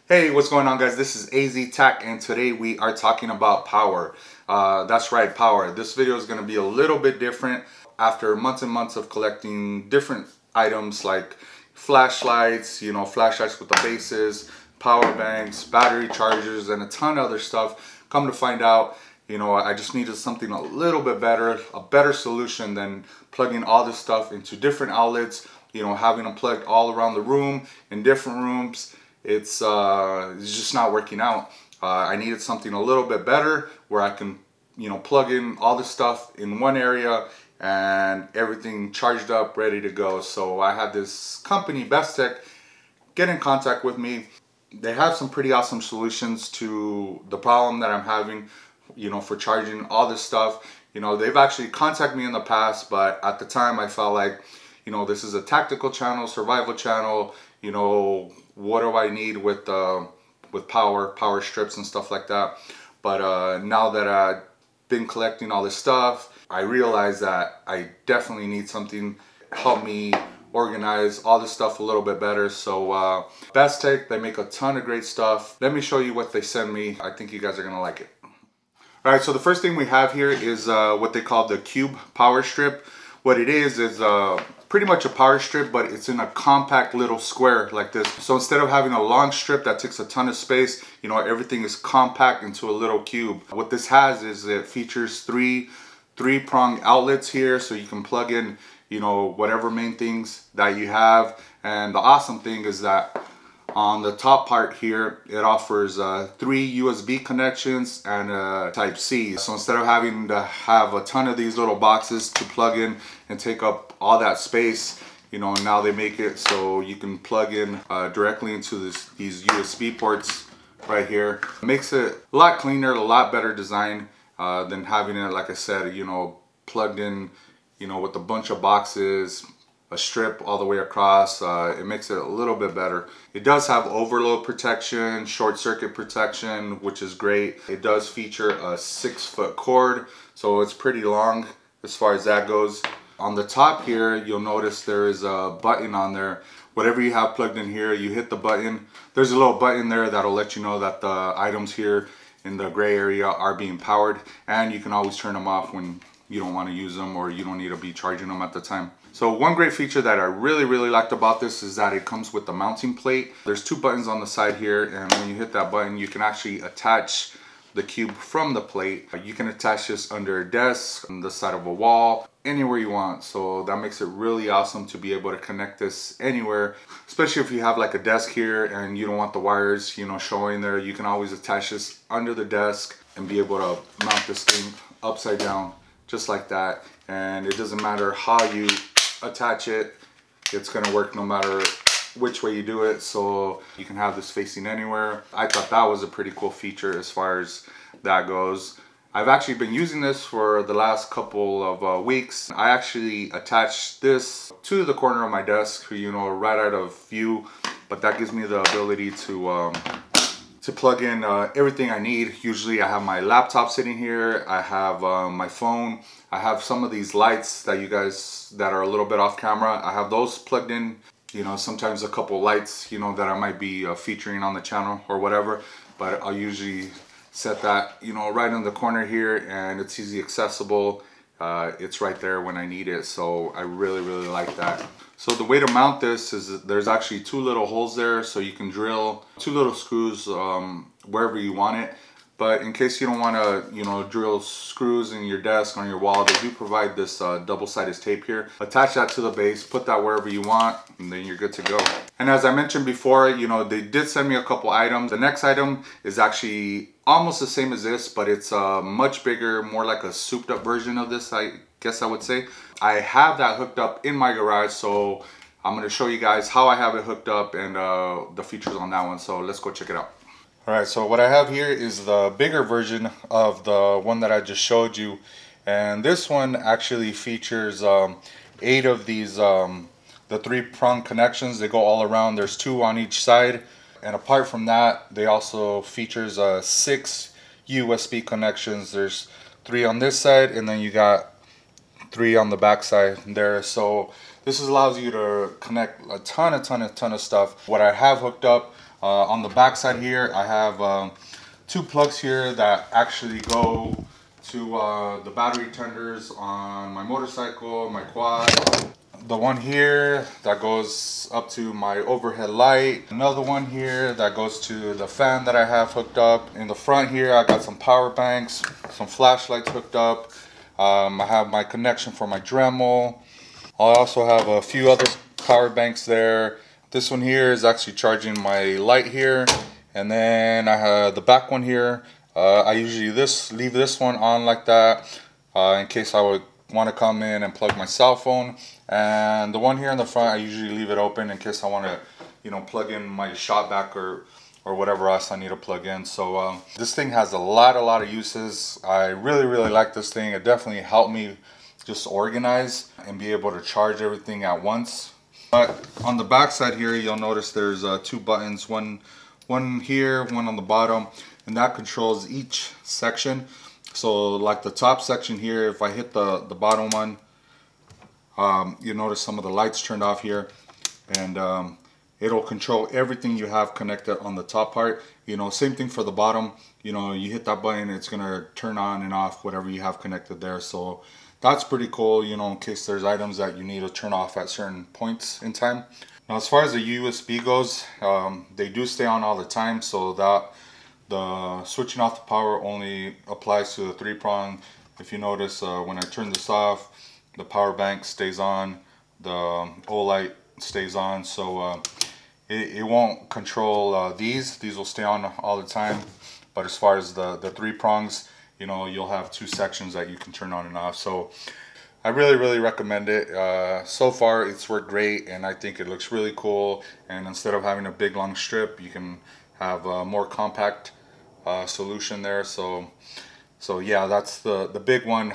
Hey, what's going on, guys? This is Aztac, and today we are talking about power. That's right, power. This video is going to be a little bit different. After months and months of collecting different items like flashlights, flashlights with the bases, power banks, battery chargers, and a ton of other stuff, come to find out, I just needed something a little bit better, a better solution than plugging all this stuff into different outlets, having them plugged all around the room, in different rooms. It's just not working out. I needed something a little bit better where I can, plug in all the stuff in one area and everything charged up, ready to go. So I had this company, Aztac, get in contact with me. They have some pretty awesome solutions to the problem that I'm having, for charging all this stuff. They've actually contacted me in the past, but at the time I felt like, this is a tactical channel, survival channel, what do I need with power strips and stuff like that. But now that I've been collecting all this stuff, I realized that I definitely need something to help me organize all this stuff a little bit better. So Aztac, they make a ton of great stuff. Let me show you what they send me. I think you guys are gonna like it. All right, so the first thing we have here is what they call the Cube Power Strip. What it is pretty much a power strip, but it's in a compact little square like this. So instead of having a long strip that takes a ton of space, everything is compact into a little cube. What this has is it features three prong outlets here, so you can plug in, whatever main things that you have. And the awesome thing is that on the top part here, it offers 3 USB connections and a Type-C. So instead of having to have a ton of these little boxes to plug in and take up all that space, now they make it so you can plug in directly into these USB ports right here. It makes it a lot cleaner, a lot better design than having it, like I said, plugged in, with a bunch of boxes, a strip all the way across. It makes it a little bit better. It does have overload protection, short circuit protection, which is great. It does feature a 6-foot cord, so it's pretty long as far as that goes. On the top here, you'll notice there is a button on there. Whatever you have plugged in here, you hit the button. There's a little button there that'll let you know that the items here in the gray area are being powered, and you can always turn them off when you don't want to use them or you don't need to be charging them at the time. So one great feature that I really liked about this is that it comes with the mounting plate. There's 2 buttons on the side here, and when you hit that button, you can actually attach the cube from the plate. You can attach this under a desk, on the side of a wall, anywhere you want. So that makes it really awesome to be able to connect this anywhere, especially if you have like a desk here and you don't want the wires, showing there. You can always attach this under the desk and be able to mount this thing upside down, just like that. And it doesn't matter how you attach it, it's gonna work no matter which way you do it. So you can have this facing anywhere. I thought that was a pretty cool feature as far as that goes. I've actually been using this for the last couple of weeks. I actually attached this to the corner of my desk, right out of view, but that gives me the ability to plug in everything I need. Usually I have my laptop sitting here, I have my phone, I have some of these lights that you guys that are a little bit off camera, I have those plugged in. Sometimes a couple lights, that I might be featuring on the channel or whatever, but I'll usually set that, right in the corner here, and it's easy accessible. It's right there when I need it, so I really like that. So the way to mount this is that there's actually 2 little holes there, so you can drill 2 little screws wherever you want it. But in case you don't want to, drill screws in your desk, on your wall, they do provide this double-sided tape here. Attach that to the base, put that wherever you want, and then you're good to go. And as I mentioned before, they did send me a couple items. The next item is actually almost the same as this, but it's much bigger, more like a souped up version of this, I guess I would say. I have that hooked up in my garage, so I'm going to show you guys how I have it hooked up and the features on that one. So let's go check it out. Alright, so what I have here is the bigger version of the one that I just showed you, and this one actually features 8 of these, the 3-prong connections. They go all around. There's 2 on each side, and apart from that, they also features 6 USB connections. There's 3 on this side, and then you got 3 on the back side there. So this allows you to connect a ton of stuff. What I have hooked up, On the back side here, I have two plugs here that actually go to the battery tenders on my motorcycle, my quad. The one here that goes up to my overhead light. Another one here that goes to the fan that I have hooked up. In the front here, I got some power banks, some flashlights hooked up. I have my connection for my Dremel. I also have a few other power banks there. This one here is actually charging my light here. And then I have the back one here. I usually leave this one on like that in case I would want to come in and plug my cell phone. And the one here in the front, I usually leave it open in case I want to, you know, plug in my shop vac or whatever else I need to plug in. So this thing has a lot of uses. I really like this thing. It definitely helped me just organize and be able to charge everything at once. But on the back side here, you'll notice there's two buttons, one here, one on the bottom, and that controls each section. So like the top section here, if I hit the bottom one, you notice some of the lights turned off here, and it'll control everything you have connected on the top part. You know, same thing for the bottom. You know, you hit that button, it's gonna turn on and off whatever you have connected there. So that's pretty cool, you know, in case there's items that you need to turn off at certain points in time. Now, as far as the USB goes, they do stay on all the time, so that the switching off the power only applies to the 3-prong. If you notice, when I turn this off, the power bank stays on, the O-light stays on, so it won't control these will stay on all the time. But as far as the 3 prongs, you know, you'll have 2 sections that you can turn on and off. So I really recommend it. So far it's worked great, and I think it looks really cool. And instead of having a big long strip, you can have a more compact solution there. So yeah, that's the big one.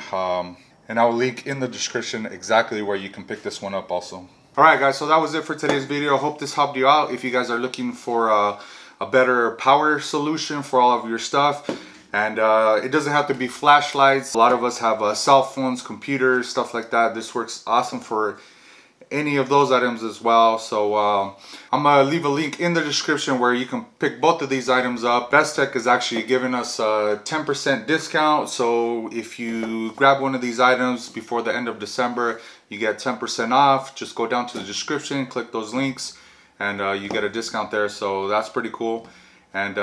And I'll link in the description exactly where you can pick this one up also. Alright guys, so that was it for today's video. I hope this helped you out. If you guys are looking for a better power solution for all of your stuff, and it doesn't have to be flashlights. A lot of us have cell phones, computers, stuff like that. This works awesome for any of those items as well. So I'm gonna leave a link in the description where you can pick both of these items up. Aztac is actually giving us a 10% discount. So if you grab one of these items before the end of December, you get 10% off. Just go down to the description, click those links, and you get a discount there. So that's pretty cool. And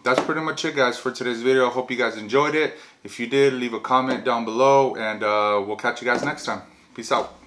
that's pretty much it, guys, for today's video. I hope you guys enjoyed it. If you did, leave a comment down below, and we'll catch you guys next time. Peace out.